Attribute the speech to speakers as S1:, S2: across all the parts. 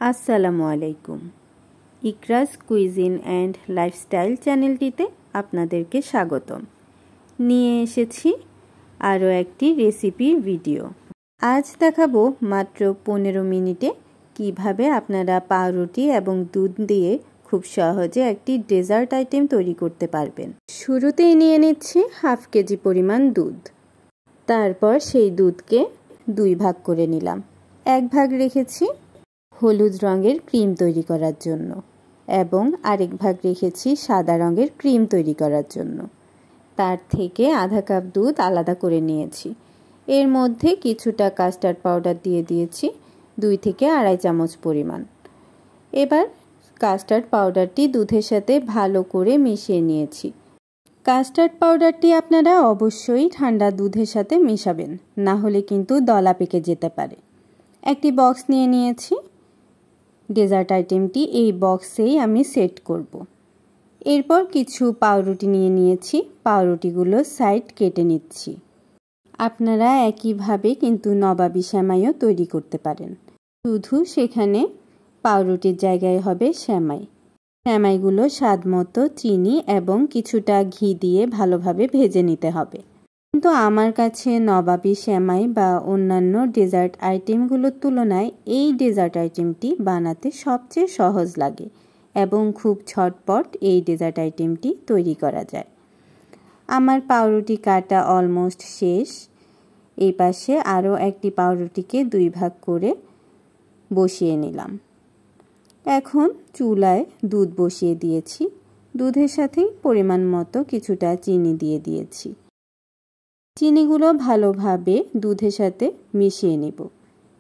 S1: আসসালামু আলাইকুম। ইকরাস cuisine and lifestyle চ্যানেলটিতে আপনাদেরকে স্বাগতম। নিয়ে এসেছি আরও একটি রেসিপির ভিডিও। আজ দেখাবো মাত্র 15 মিনিটে কিভাবে আপনারা পাউরুটি এবং দুধ দিয়ে খুব সহজে একটি ডেজার্ট আইটেম তৈরি করতে পারবেন। শুরুতেই নিয়ে নিচ্ছি হাফ কেজি পরিমাণ দুধ। তারপর সেই দুধকে 2 ভাগ করে নিলাম। 1 ভাগ রেখেছি হলুদ রঙের ক্রিম তৈরি করার জন্য এবং আরেক ভাগ রেখেছি সাদা রঙের ক্রিম তৈরি করার জন্য। তার থেকে আধা কাপ দুধ আলাদা করে নিয়েছি। এর মধ্যে কিছুটা কাস্টার্ড পাউডার দিয়ে দিয়েছি 2 থেকে আড়াই চামচ পরিমাণ। এবার কাস্টার্ড পাউডারটি দুধের সাথে ভালো করে মিশিয়ে নিয়েছি। কাস্টার্ড পাউডারটি আপনারা অবশ্যই ঠান্ডা দুধের সাথে মেশাবেন, না হলে কিন্তু দলা পেকে যেতে পারে। একটি বক্স নিয়ে নিয়েছি। ডেজার্ট আইটেমটি এই বক্সেই আমি সেট করব। এরপর কিছু পাউরুটি নিয়ে নিয়েছি। পাউরুটিগুলো সাইড কেটে নিচ্ছি। আপনারা একইভাবে কিন্তু নবাবী সেমাইও তৈরি করতে পারেন, শুধু সেখানে পাউরুটির জায়গায় হবে সেমাই। সেমাইগুলো স্বাদ মতো চিনি এবং কিছুটা ঘি দিয়ে ভালোভাবে ভেজে নিতে হবে। কিন্তু আমার কাছে নবাবী সেমাই বা অন্যান্য ডেজার্ট আইটেমগুলোর তুলনায় এই ডেজার্ট আইটেমটি বানাতে সবচেয়ে সহজ লাগে এবং খুব ঝটপট এই ডেজার্ট আইটেমটি তৈরি করা যায়। আমার পাউরুটি কাটা অলমোস্ট শেষ। এই পাশে আরও একটি পাউরুটিকে 2 ভাগ করে বসিয়ে নিলাম। এখন চুলায় দুধ বসিয়ে দিয়েছি। দুধের সাথে পরিমাণ মতো কিছুটা চিনি দিয়ে দিয়েছি। চিনিগুলো ভালোভাবে দুধের সাথে মিশিয়ে নেব।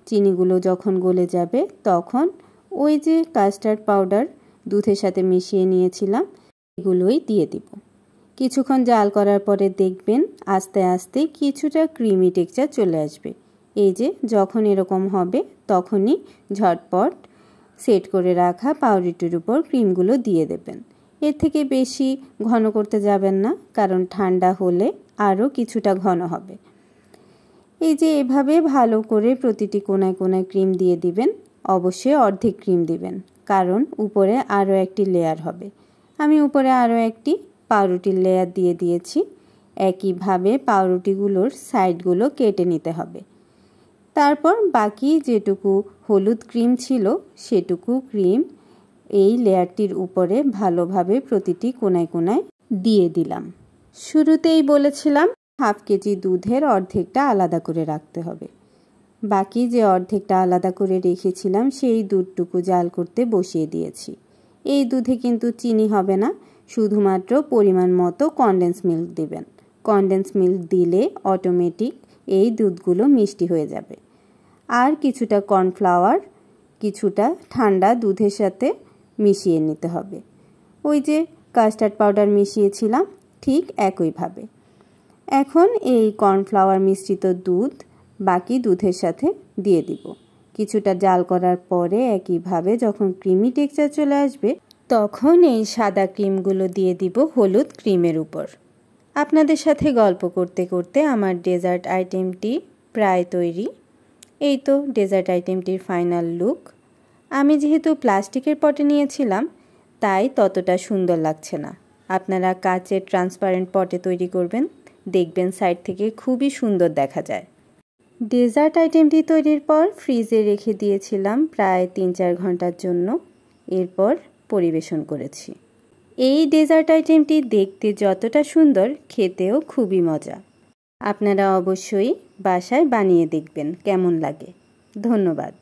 S1: চিনিগুলো যখন গলে যাবে তখন ওই যে কাস্টার্ড পাউডার দুধের সাথে মিশিয়ে নিয়েছিলাম এগুলোই দিয়ে দিব। কিছুক্ষণ জাল করার পরে দেখবেন আস্তে আস্তে কিছুটা ক্রিমি টেক্সচার চলে আসবে। এই যে যখন এরকম হবে তখনই ঝটপট সেট করে রাখা পাউরুটির উপর ক্রিমগুলো দিয়ে দেবেন। এর থেকে বেশি ঘন করতে যাবেন না, কারণ ঠান্ডা হলে আরও কিছুটা ঘন হবে। এই যে এভাবে ভালো করে প্রতিটি কোনায় কোনায় ক্রিম দিয়ে দিবেন। অবশ্যই অর্ধেক ক্রিম দিবেন, কারণ উপরে আরও একটি লেয়ার হবে। আমি উপরে আরও একটি পাউরুটির লেয়ার দিয়ে দিয়েছি। একইভাবে পাউরুটিগুলোর সাইডগুলো কেটে নিতে হবে। তারপর বাকি যেটুকু হলুদ ক্রিম ছিল সেটুকু ক্রিম এই লেয়ারটির উপরে ভালোভাবে প্রতিটি কোনায় কোনায় দিয়ে দিলাম। শুরুতেই বলেছিলাম হাফ কেজি দুধের অর্ধেকটা আলাদা করে রাখতে হবে। বাকি যে অর্ধেকটা আলাদা করে রেখেছিলাম সেই দুধটুকু জাল করতে বসিয়ে দিয়েছি। এই দুধে কিন্তু চিনি হবে না, শুধুমাত্র পরিমাণ মতো কনডেন্স মিল্ক দিবেন। কনডেন্স মিল্ক দিলে অটোমেটিক এই দুধগুলো মিষ্টি হয়ে যাবে। আর কিছুটা কর্নফ্লাওয়ার কিছুটা ঠান্ডা দুধের সাথে মিশিয়ে নিতে হবে। ওই যে কাস্টার্ড পাউডার মিশিয়েছিলাম ঠিক একইভাবে। এখন এই কর্নফ্লাওয়ার মিশ্রিত দুধ বাকি দুধের সাথে দিয়ে দিব। কিছুটা জাল করার পরে একইভাবে যখন ক্রিমি টেক্সচার চলে আসবে তখন এই সাদা ক্রিমগুলো দিয়ে দিব হলুদ ক্রিমের উপর। আপনাদের সাথে গল্প করতে করতে আমার ডেজার্ট আইটেমটি প্রায় তৈরি। এই তো ডেজার্ট আইটেমটির ফাইনাল লুক। আমি যেহেতু প্লাস্টিকের পটে নিয়েছিলাম তাই ততটা সুন্দর লাগছে না। আপনারা কাচের ট্রান্সপারেন্ট পটে তৈরি করবেন, দেখবেন সাইড থেকে খুবই সুন্দর দেখা যায়। ডেজার্ট আইটেমটি তৈরির পর ফ্রিজে রেখে দিয়েছিলাম প্রায় 3-4 ঘন্টার জন্য। এরপর পরিবেশন করেছি। এই ডেজার্ট আইটেমটি দেখতে যতটা সুন্দর খেতেও খুবই মজা। আপনারা অবশ্যই বাসায় বানিয়ে দেখবেন কেমন লাগে। ধন্যবাদ।